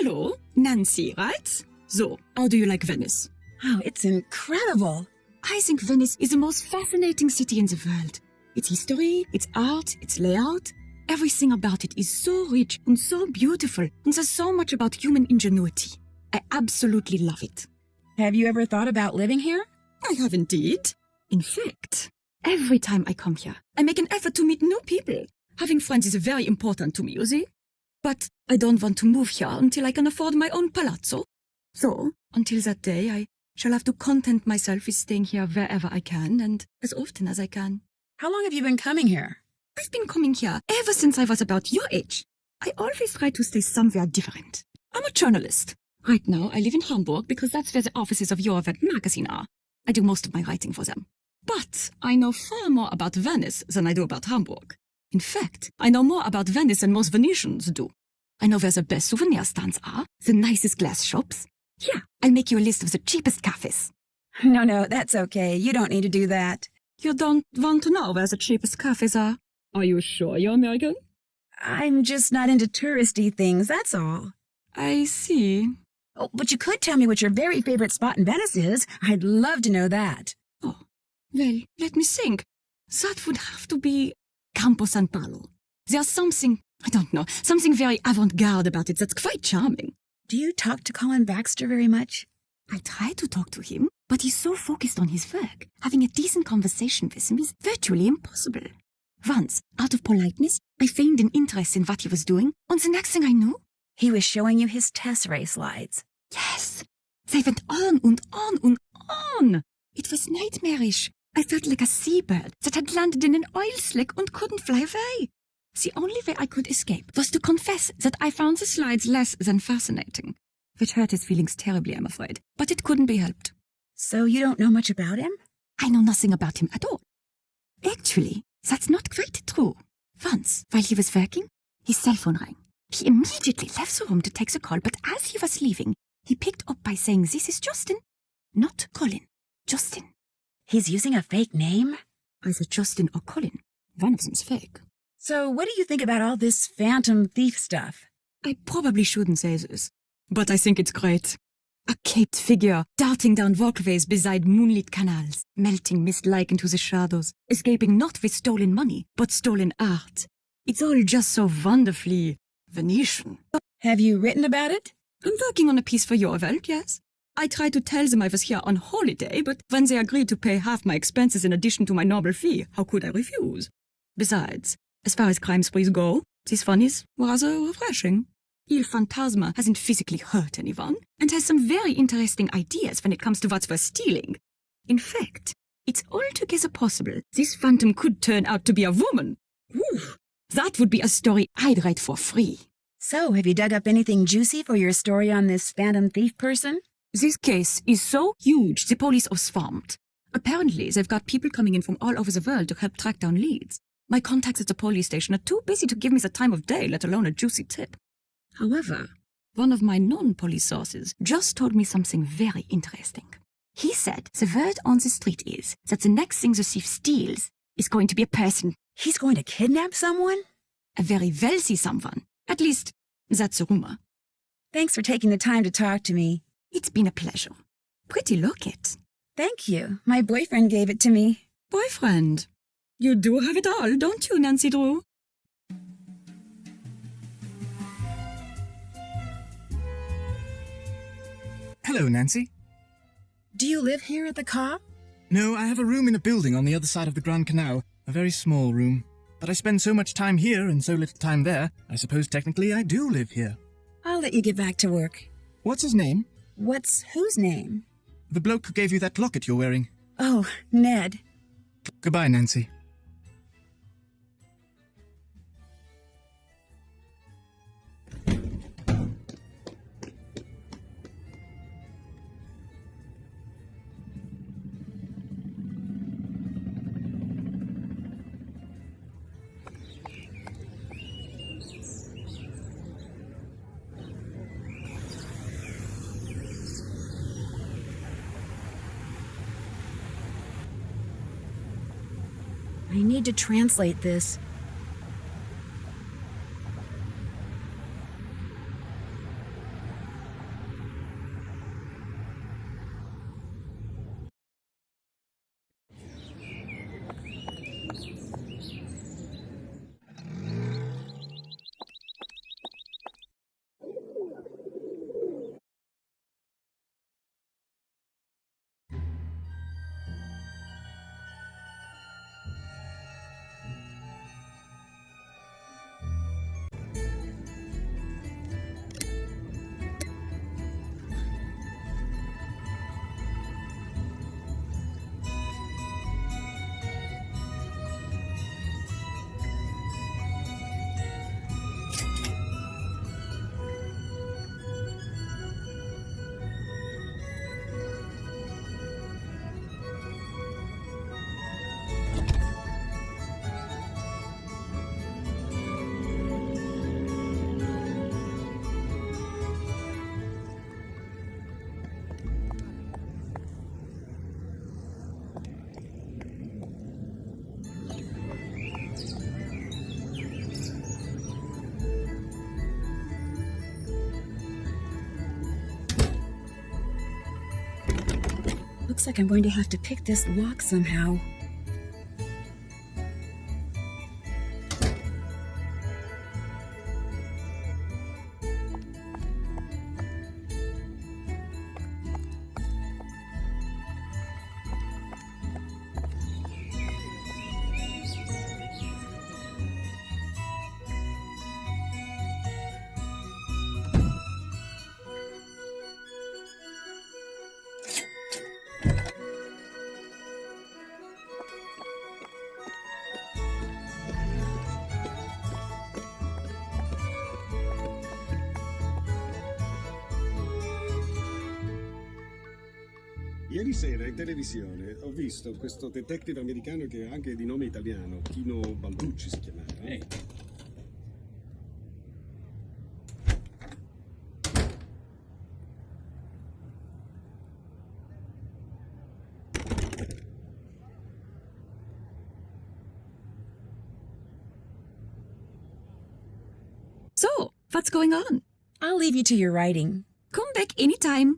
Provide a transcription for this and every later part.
Hello, Nancy, right? So, how do you like Venice? Oh, it's incredible. I think Venice is the most fascinating city in the world. Its history, its art, its layout, everything about it is so rich and so beautiful, and there's so much about human ingenuity. I absolutely love it. Have you ever thought about living here? I have indeed. In fact, every time I come here, I make an effort to meet new people. Having friends is very important to me, you see? But I don't want to move here until I can afford my own palazzo. So, until that day, I shall have to content myself with staying here wherever I can and as often as I can. How long have you been coming here? I've been coming here ever since I was about your age. I always try to stay somewhere different. I'm a journalist. Right now, I live in Hamburg because that's where the offices of your web magazine are. I do most of my writing for them. But I know far more about Venice than I do about Hamburg. In fact, I know more about Venice than most Venetians do. I know where the best souvenir stands are, the nicest glass shops. Here, I'll make you a list of the cheapest cafes. No, that's okay. You don't need to do that. You don't want to know where the cheapest cafes are? Are you sure you're American? I'm just not into touristy things, that's all. I see. Oh, but you could tell me what your very favorite spot in Venice is. I'd love to know that. Oh, well, let me think. That would have to be Campo San Paolo. There's something, I don't know, something very avant-garde about it that's quite charming. Do you talk to Colin Baxter very much? I try to talk to him, but he's so focused on his work. Having a decent conversation with him is virtually impossible. Once, out of politeness, I feigned an interest in what he was doing, and the next thing I knew, he was showing you his Tesserae slides. Yes, they went on and on and on. It was nightmarish. I felt like a seabird that had landed in an oil slick and couldn't fly away. The only way I could escape was to confess that I found the slides less than fascinating, which hurt his feelings terribly, I'm afraid, but it couldn't be helped. So you don't know much about him? I know nothing about him at all. Actually, that's not quite true. Once, while he was working, his cell phone rang. He immediately left the room to take the call, but as he was leaving, he picked up by saying, "This is Justin." Not Colin, Justin. He's using a fake name? Either Justin or Colin. One of them's fake. So what do you think about all this phantom thief stuff? I probably shouldn't say this, but I think it's great. A caped figure darting down walkways beside moonlit canals, melting mist-like into the shadows, escaping not with stolen money, but stolen art. It's all just so wonderfully Venetian. Have you written about it? I'm working on a piece for your Welt, yes. I tried to tell them I was here on holiday, but when they agreed to pay half my expenses in addition to my normal fee, how could I refuse? Besides, as far as crime sprees go, this one is rather refreshing. Il Fantasma hasn't physically hurt anyone, and has some very interesting ideas when it comes to what's worth stealing. In fact, it's altogether possible this phantom could turn out to be a woman. Ooh, that would be a story I'd write for free. So, have you dug up anything juicy for your story on this phantom thief person? This case is so huge, the police are swamped. Apparently, they've got people coming in from all over the world to help track down leads. My contacts at the police station are too busy to give me the time of day, let alone a juicy tip. However, one of my non-police sources just told me something very interesting. He said the word on the street is that the next thing the thief steals is going to be a person. He's going to kidnap someone? A very wealthy someone. At least, that's the rumor. Thanks for taking the time to talk to me. It's been a pleasure. Pretty locket. Thank you. My boyfriend gave it to me. Boyfriend? You do have it all, don't you, Nancy Drew? Hello, Nancy. Do you live here at the Cobb? No, I have a room in a building on the other side of the Grand Canal. A very small room. But I spend so much time here and so little time there, I suppose technically I do live here. I'll let you get back to work. What's his name? What's whose name? The bloke who gave you that locket you're wearing. Oh, Ned. Goodbye, Nancy. I need to translate this. Looks like I'm going to have to pick this lock somehow. Ieri sera in televisione ho visto questo detective americano che ha anche di nome italiano, Tino Balducci si chiamava. So, what's going on? I'll leave you to your writing. Come back anytime.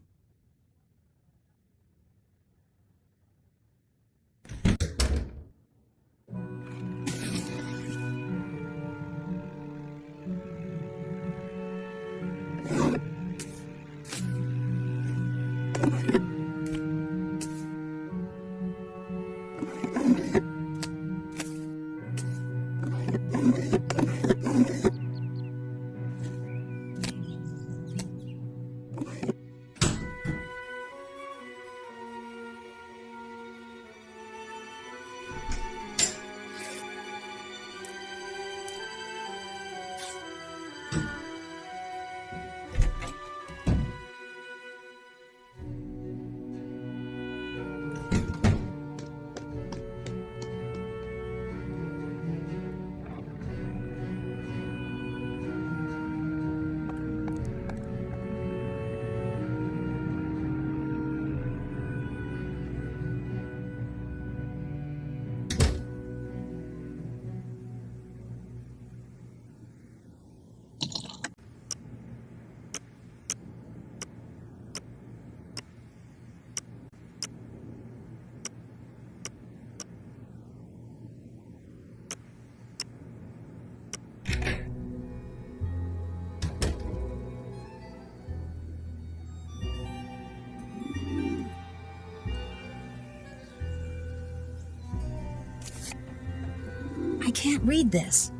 I can't read this.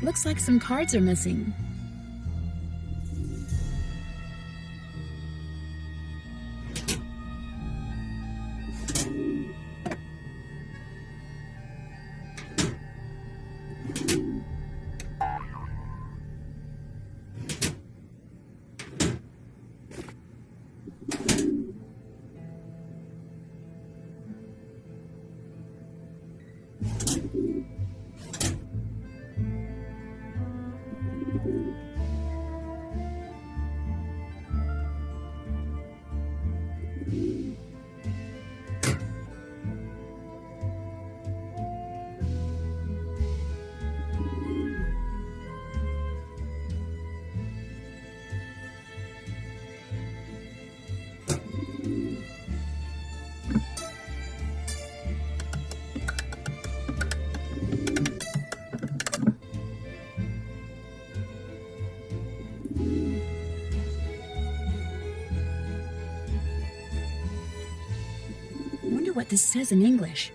Looks like some cards are missing. Wonder what this says in English.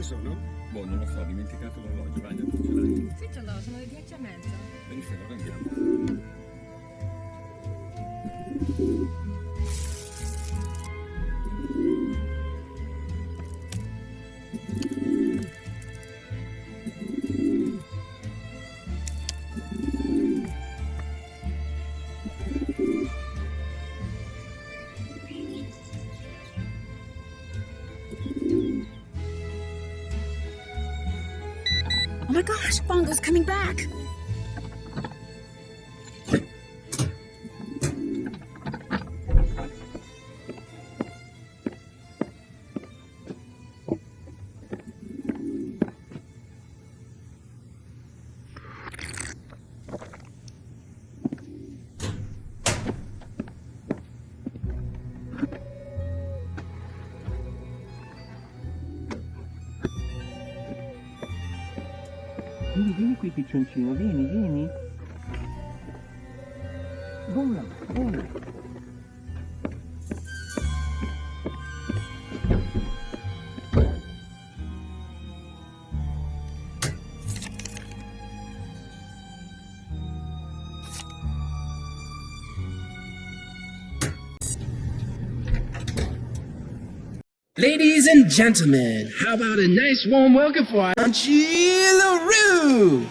sono? Boh, non lo so, ho dimenticato l'orologio. Vai, tu ce l'hai. Sì, ce l'ho, sono le 10:30. Benissimo, allora andiamo. Oh my gosh, Bongo's coming back. Vieni qui, piccioncino, vieni. Vola. Ladies and gentlemen, how about a nice warm welcome for our Chillaroo?